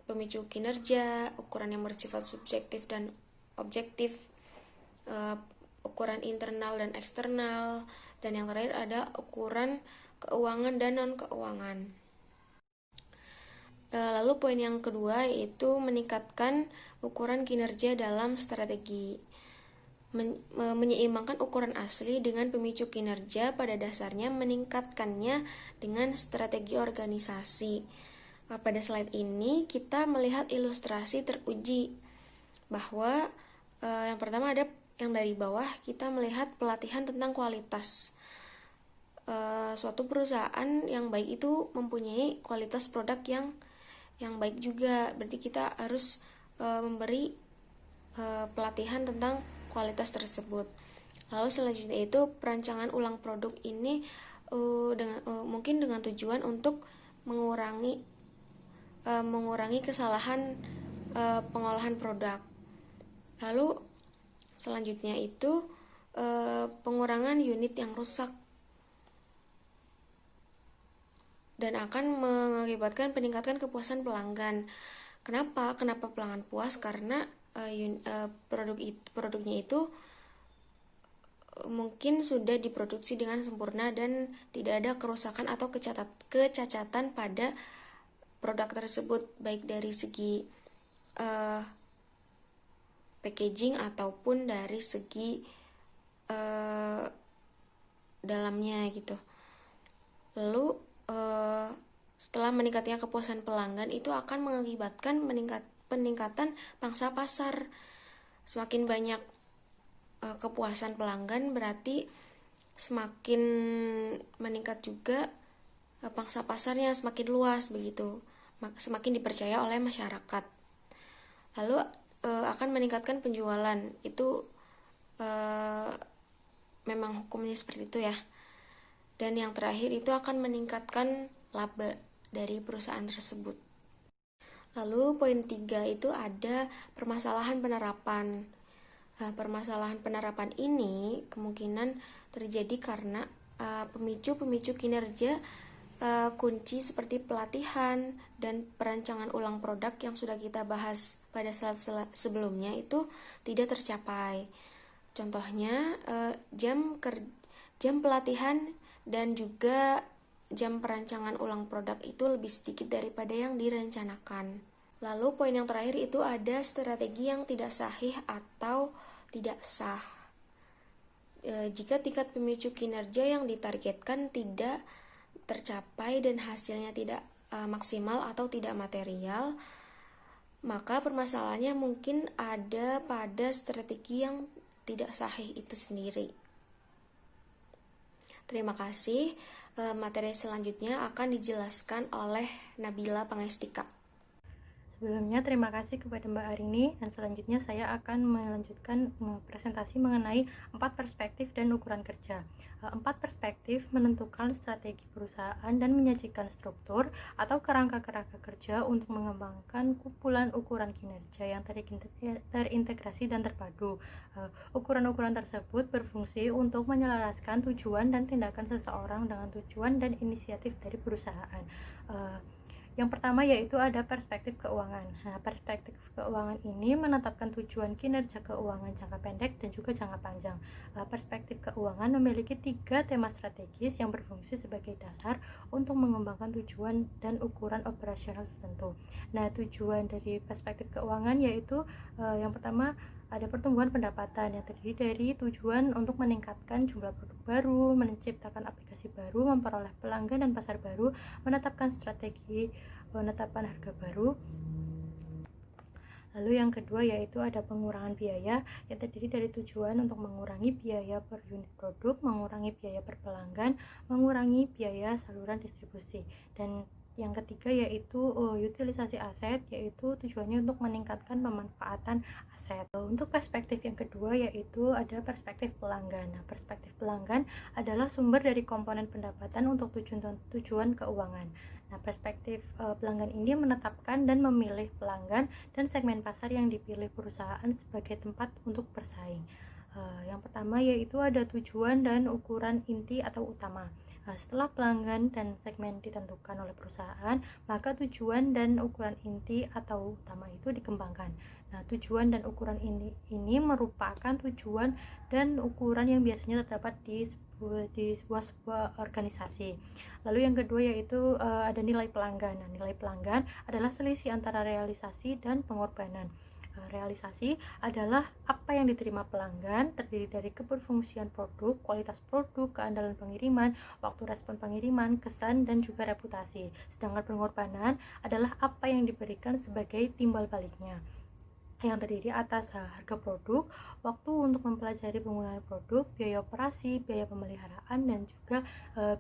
pemicu kinerja, ukuran yang bersifat subjektif dan objektif, ukuran internal dan eksternal, dan yang terakhir ada ukuran keuangan dan non-keuangan. Lalu poin yang kedua yaitu meningkatkan ukuran kinerja dalam strategi. Menyeimbangkan ukuran asli dengan pemicu kinerja pada dasarnya meningkatkannya dengan strategi organisasi. Pada slide ini kita melihat ilustrasi teruji bahwa yang pertama ada yang dari bawah kita melihat pelatihan tentang kualitas. Suatu perusahaan yang baik itu mempunyai kualitas produk yang baik juga, berarti kita harus memberi pelatihan tentang kualitas tersebut. Lalu selanjutnya itu perancangan ulang produk ini mungkin dengan tujuan untuk mengurangi kesalahan pengolahan produk. Lalu selanjutnya itu pengurangan unit yang rusak dan akan mengakibatkan peningkatan kepuasan pelanggan. Kenapa pelanggan puas? Karena produknya itu mungkin sudah diproduksi dengan sempurna dan tidak ada kerusakan atau kecacatan pada produk tersebut, baik dari segi packaging ataupun dari segi dalamnya gitu. Lalu setelah meningkatnya kepuasan pelanggan itu akan mengakibatkan peningkatan pangsa pasar. Semakin banyak kepuasan pelanggan berarti semakin meningkat juga pangsa pasarnya, semakin luas begitu, semakin dipercaya oleh masyarakat. Lalu akan meningkatkan penjualan, itu memang hukumnya seperti itu ya. Dan yang terakhir itu akan meningkatkan laba dari perusahaan tersebut. Lalu poin 3 itu ada permasalahan penerapan. Permasalahan penerapan ini kemungkinan terjadi karena pemicu kinerja kunci seperti pelatihan dan perancangan ulang produk yang sudah kita bahas pada saat sebelumnya itu tidak tercapai. Contohnya jam pelatihan dan juga jam perancangan ulang produk itu lebih sedikit daripada yang direncanakan. Lalu poin yang terakhir itu ada strategi yang tidak sahih atau tidak sah. Jika tingkat pemicu kinerja yang ditargetkan tidak tercapai dan hasilnya tidak maksimal atau tidak material, maka permasalahannya mungkin ada pada strategi yang tidak sahih itu sendiri. Terima kasih. Materi selanjutnya akan dijelaskan oleh Nabila Pangestika. Sebelumnya terima kasih kepada Mbak Arini, dan selanjutnya saya akan melanjutkan presentasi mengenai 4 perspektif dan ukuran kerja. 4 perspektif menentukan strategi perusahaan dan menyajikan struktur atau kerangka-kerangka kerja untuk mengembangkan kumpulan ukuran kinerja yang terintegrasi dan terpadu. Ukuran-ukuran tersebut berfungsi untuk menyelaraskan tujuan dan tindakan seseorang dengan tujuan dan inisiatif dari perusahaan. Yang pertama yaitu ada perspektif keuangan. Nah, perspektif keuangan ini menetapkan tujuan kinerja keuangan jangka pendek dan juga jangka panjang. Perspektif keuangan memiliki 3 tema strategis yang berfungsi sebagai dasar untuk mengembangkan tujuan dan ukuran operasional tertentu. Nah, tujuan dari perspektif keuangan yaitu yang pertama ada pertumbuhan pendapatan yang terdiri dari tujuan untuk meningkatkan jumlah produk baru, menciptakan aplikasi baru, memperoleh pelanggan dan pasar baru, menetapkan strategi penetapan harga baru. Lalu yang kedua yaitu ada pengurangan biaya yang terdiri dari tujuan untuk mengurangi biaya per unit produk, mengurangi biaya per pelanggan, mengurangi biaya saluran distribusi. Dan yang ketiga yaitu utilisasi aset, yaitu tujuannya untuk meningkatkan pemanfaatan aset. Untuk perspektif yang kedua yaitu ada perspektif pelanggan. Nah, perspektif pelanggan adalah sumber dari komponen pendapatan untuk tujuan keuangan. Nah, perspektif pelanggan ini menetapkan dan memilih pelanggan dan segmen pasar yang dipilih perusahaan sebagai tempat untuk bersaing. Yang pertama yaitu ada tujuan dan ukuran inti atau utama. Setelah pelanggan dan segmen ditentukan oleh perusahaan, maka tujuan dan ukuran inti atau utama itu dikembangkan. Nah, tujuan dan ukuran ini merupakan tujuan dan ukuran yang biasanya terdapat di sebuah organisasi. Lalu yang kedua yaitu ada nilai pelanggan. Nah, nilai pelanggan adalah selisih antara realisasi dan pengorbanan. Realisasi adalah apa yang diterima pelanggan, terdiri dari keberfungsian produk, kualitas produk, keandalan pengiriman, waktu respon pengiriman, kesan, dan juga reputasi. Sedangkan pengorbanan adalah apa yang diberikan sebagai timbal baliknya, yang terdiri atas harga produk, waktu untuk mempelajari penggunaan produk, biaya operasi, biaya pemeliharaan, dan juga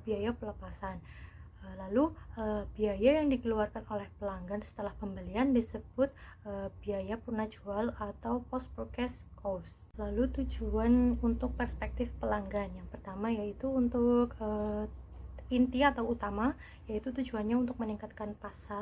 biaya pelepasan. Lalu biaya yang dikeluarkan oleh pelanggan setelah pembelian disebut biaya purna jual atau post purchase cost. Lalu tujuan untuk perspektif pelanggan yang pertama yaitu untuk inti atau utama, yaitu tujuannya untuk meningkatkan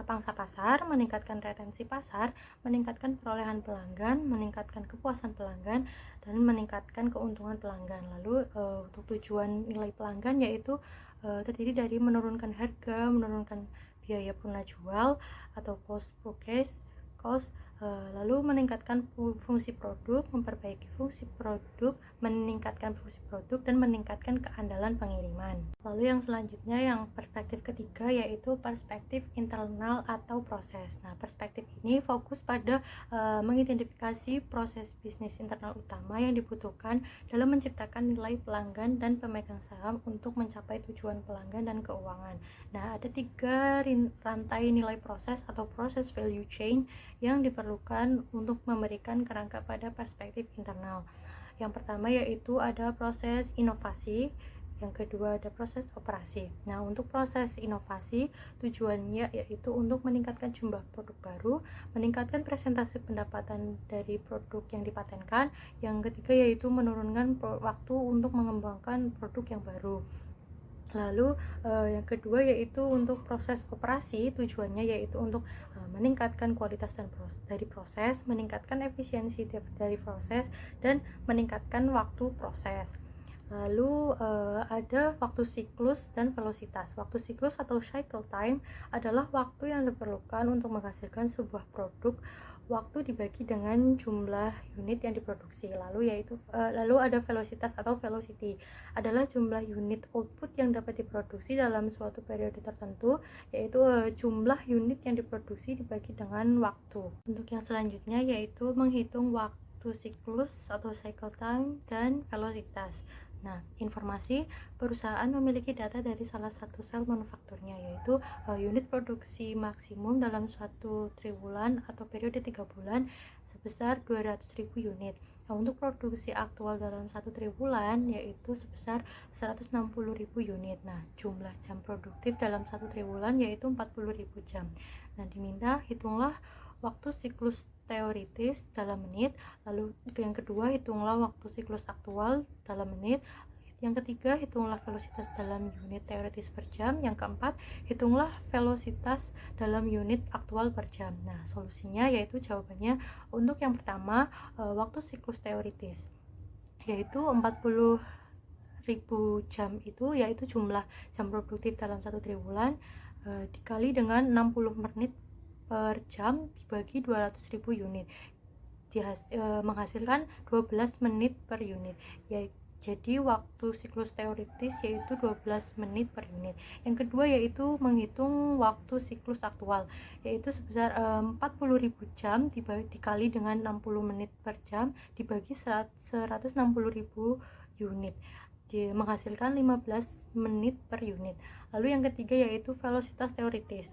pangsa pasar, meningkatkan retensi pasar, meningkatkan perolehan pelanggan, meningkatkan kepuasan pelanggan, dan meningkatkan keuntungan pelanggan. Lalu untuk tujuan nilai pelanggan yaitu terdiri dari menurunkan harga, menurunkan biaya purna jual atau post purchase cost, lalu meningkatkan fungsi produk, memperbaiki fungsi produk, meningkatkan fungsi produk, dan meningkatkan keandalan pengiriman. Lalu yang selanjutnya yang perspektif ketiga yaitu perspektif internal atau proses. Nah, perspektif ini fokus pada mengidentifikasi proses bisnis internal utama yang dibutuhkan dalam menciptakan nilai pelanggan dan pemegang saham untuk mencapai tujuan pelanggan dan keuangan. Nah, ada 3 rantai nilai proses atau proses value chain yang diperlukan untuk memberikan kerangka pada perspektif internal. Yang pertama yaitu ada proses inovasi, yang kedua ada proses operasi. Nah, untuk proses inovasi tujuannya yaitu untuk meningkatkan jumlah produk baru, meningkatkan presentasi pendapatan dari produk yang dipatenkan. Yang ketiga yaitu menurunkan waktu untuk mengembangkan produk yang baru. Lalu yang kedua yaitu untuk proses operasi, tujuannya yaitu untuk meningkatkan kualitas dari proses, meningkatkan efisiensi dari proses, dan meningkatkan waktu proses. Lalu ada waktu siklus dan velositas. Waktu siklus atau cycle time adalah waktu yang diperlukan untuk menghasilkan sebuah produk. Waktu dibagi dengan jumlah unit yang diproduksi. Lalu ada velositas atau velocity adalah jumlah unit output yang dapat diproduksi dalam suatu periode tertentu, yaitu jumlah unit yang diproduksi dibagi dengan waktu. Untuk yang selanjutnya yaitu menghitung waktu siklus atau cycle time dan velositas. Nah, informasi perusahaan memiliki data dari salah satu sel manufakturnya, yaitu unit produksi maksimum dalam suatu triwulan atau periode 3 bulan sebesar 200.000 unit. Nah, untuk produksi aktual dalam satu triwulan yaitu sebesar 160.000 unit. Nah, jumlah jam produktif dalam satu triwulan yaitu 40.000 jam. Nah, diminta hitunglah waktu siklus teoritis dalam menit. Lalu yang kedua, hitunglah waktu siklus aktual dalam menit. Yang ketiga, hitunglah velositas dalam unit teoritis per jam. Yang keempat, hitunglah velositas dalam unit aktual per jam. Nah, solusinya yaitu jawabannya untuk yang pertama, waktu siklus teoritis, yaitu 40.000 jam itu yaitu jumlah jam produktif dalam satu triwulan dikali dengan 60 menit per jam dibagi 200.000 unit menghasilkan 12 menit per unit. Jadi waktu siklus teoritis yaitu 12 menit per unit. Yang kedua yaitu menghitung waktu siklus aktual, yaitu sebesar 40.000 jam dikali dengan 60 menit per jam dibagi 160.000 unit, menghasilkan 15 menit per unit. Lalu yang ketiga yaitu velositas teoritis,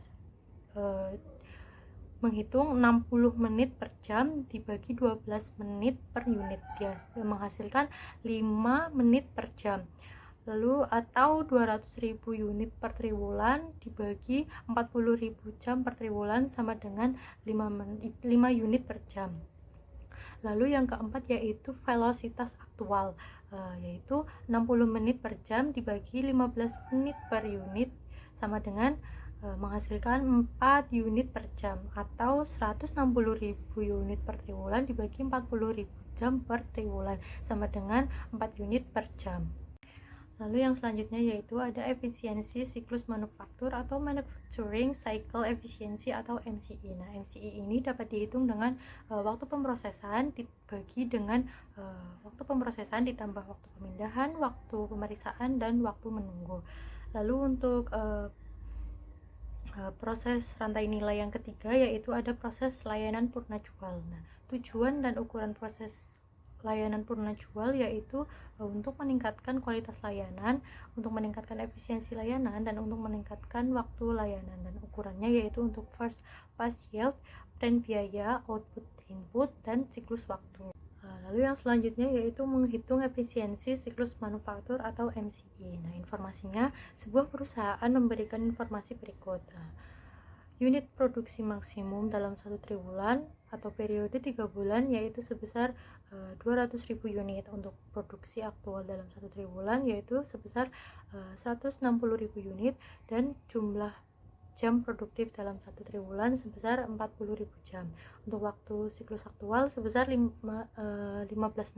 menghitung 60 menit per jam dibagi 12 menit per unit, dia menghasilkan 5 menit per jam. Lalu atau 200.000 unit per triwulan dibagi 40.000 jam per triwulan sama dengan 5 unit per jam. Lalu yang keempat yaitu velositas aktual, yaitu 60 menit per jam dibagi 15 menit per unit sama dengan menghasilkan 4 unit per jam, atau 160.000 unit per triwulan dibagi 40.000 jam per triwulan sama dengan 4 unit per jam. Lalu yang selanjutnya yaitu ada efisiensi siklus manufaktur atau manufacturing cycle efficiency atau MCE. Nah, MCE ini dapat dihitung dengan waktu pemrosesan dibagi dengan waktu pemrosesan ditambah waktu pemindahan, waktu pemeriksaan, dan waktu menunggu. Lalu untuk proses rantai nilai yang ketiga yaitu ada proses layanan purna jual. Nah, tujuan dan ukuran proses layanan purna jual yaitu untuk meningkatkan kualitas layanan, untuk meningkatkan efisiensi layanan, dan untuk meningkatkan waktu layanan. Dan ukurannya yaitu untuk first pass yield, tren biaya, output input, dan siklus waktu. Lalu yang selanjutnya yaitu menghitung efisiensi siklus manufaktur atau MCE. Nah, informasinya, sebuah perusahaan memberikan informasi berikut. Unit produksi maksimum dalam satu triwulan atau periode 3 bulan yaitu sebesar 200.000 unit. Untuk produksi aktual dalam satu triwulan yaitu sebesar 160.000 unit, dan jumlah jam produktif dalam satu triwulan sebesar 40.000 jam. Untuk waktu siklus aktual sebesar 15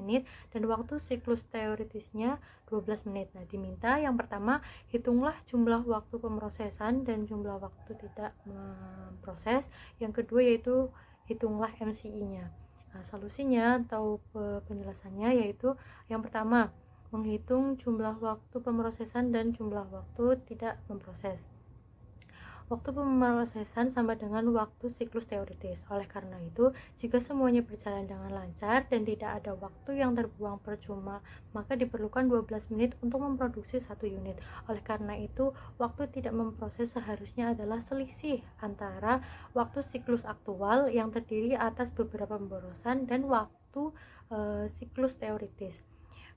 menit, dan waktu siklus teoritisnya 12 menit. Nah, diminta yang pertama, hitunglah jumlah waktu pemrosesan dan jumlah waktu tidak memproses. Yang kedua yaitu hitunglah MCE-nya. Nah, solusinya atau penjelasannya yaitu yang pertama, menghitung jumlah waktu pemrosesan dan jumlah waktu tidak memproses. Waktu pemrosesan sama dengan waktu siklus teoritis. Oleh karena itu, jika semuanya berjalan dengan lancar dan tidak ada waktu yang terbuang percuma, maka diperlukan 12 menit untuk memproduksi satu unit. Oleh karena itu, waktu tidak memproses seharusnya adalah selisih antara waktu siklus aktual yang terdiri atas beberapa pemborosan dan waktu siklus teoritis.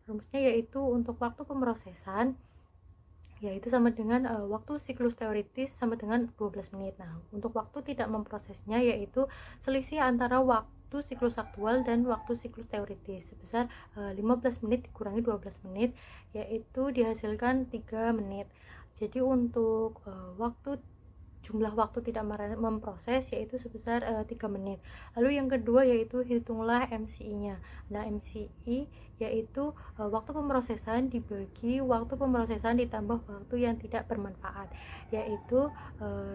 Rumusnya yaitu untuk waktu pemrosesan yaitu sama dengan waktu siklus teoritis sama dengan 12 menit. Nah, untuk waktu tidak memprosesnya yaitu selisih antara waktu siklus aktual dan waktu siklus teoritis sebesar 15 menit dikurangi 12 menit yaitu dihasilkan 3 menit. Jadi untuk jumlah waktu tidak memproses yaitu sebesar 3 menit. Lalu yang kedua yaitu hitunglah MCE-nya. Nah, MCE yaitu waktu pemrosesan dibagi waktu pemrosesan ditambah waktu yang tidak bermanfaat, yaitu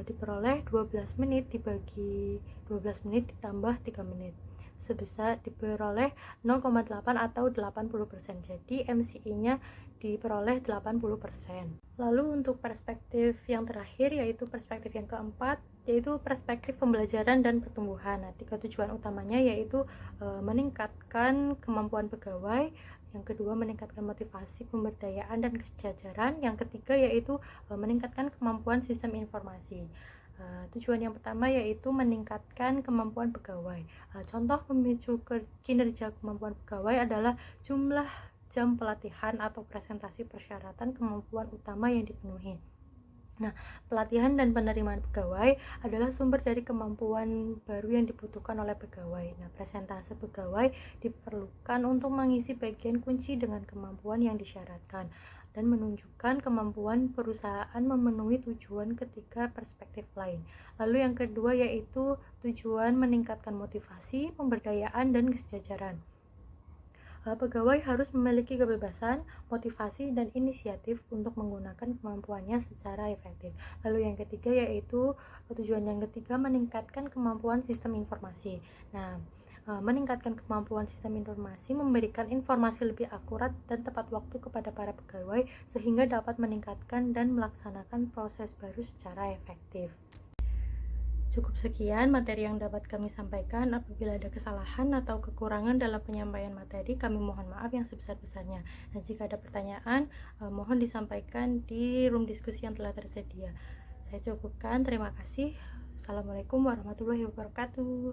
diperoleh 12 menit dibagi 12 menit ditambah 3 menit sebesar diperoleh 0,8 atau 80%. Jadi MCE-nya diperoleh 80%. Lalu untuk perspektif yang terakhir yaitu perspektif yang keempat yaitu perspektif pembelajaran dan pertumbuhan. Nah, 3 tujuan utamanya yaitu meningkatkan kemampuan pegawai, yang kedua meningkatkan motivasi pemberdayaan dan kesejajaran, yang ketiga yaitu meningkatkan kemampuan sistem informasi. Tujuan yang pertama yaitu meningkatkan kemampuan pegawai. Contoh pemicu kinerja kemampuan pegawai adalah jumlah jam pelatihan atau presentasi persyaratan kemampuan utama yang dipenuhi. Pelatihan dan penerimaan pegawai adalah sumber dari kemampuan baru yang dibutuhkan oleh pegawai. Presentase pegawai diperlukan untuk mengisi bagian kunci dengan kemampuan yang disyaratkan dan menunjukkan kemampuan perusahaan memenuhi tujuan ketiga perspektif lain. Lalu yang kedua yaitu tujuan meningkatkan motivasi, pemberdayaan, dan kesejajaran. Pegawai harus memiliki kebebasan, motivasi, dan inisiatif untuk menggunakan kemampuannya secara efektif. Lalu yang ketiga yaitu tujuan yang ketiga meningkatkan kemampuan sistem informasi. Meningkatkan kemampuan sistem informasi memberikan informasi lebih akurat dan tepat waktu kepada para pegawai sehingga dapat meningkatkan dan melaksanakan proses baru secara efektif. Cukup sekian materi yang dapat kami sampaikan. Apabila ada kesalahan atau kekurangan dalam penyampaian materi, kami mohon maaf yang sebesar-besarnya. Dan jika ada pertanyaan, mohon disampaikan di room diskusi yang telah tersedia. Saya cukupkan, terima kasih. Assalamualaikum warahmatullahi wabarakatuh.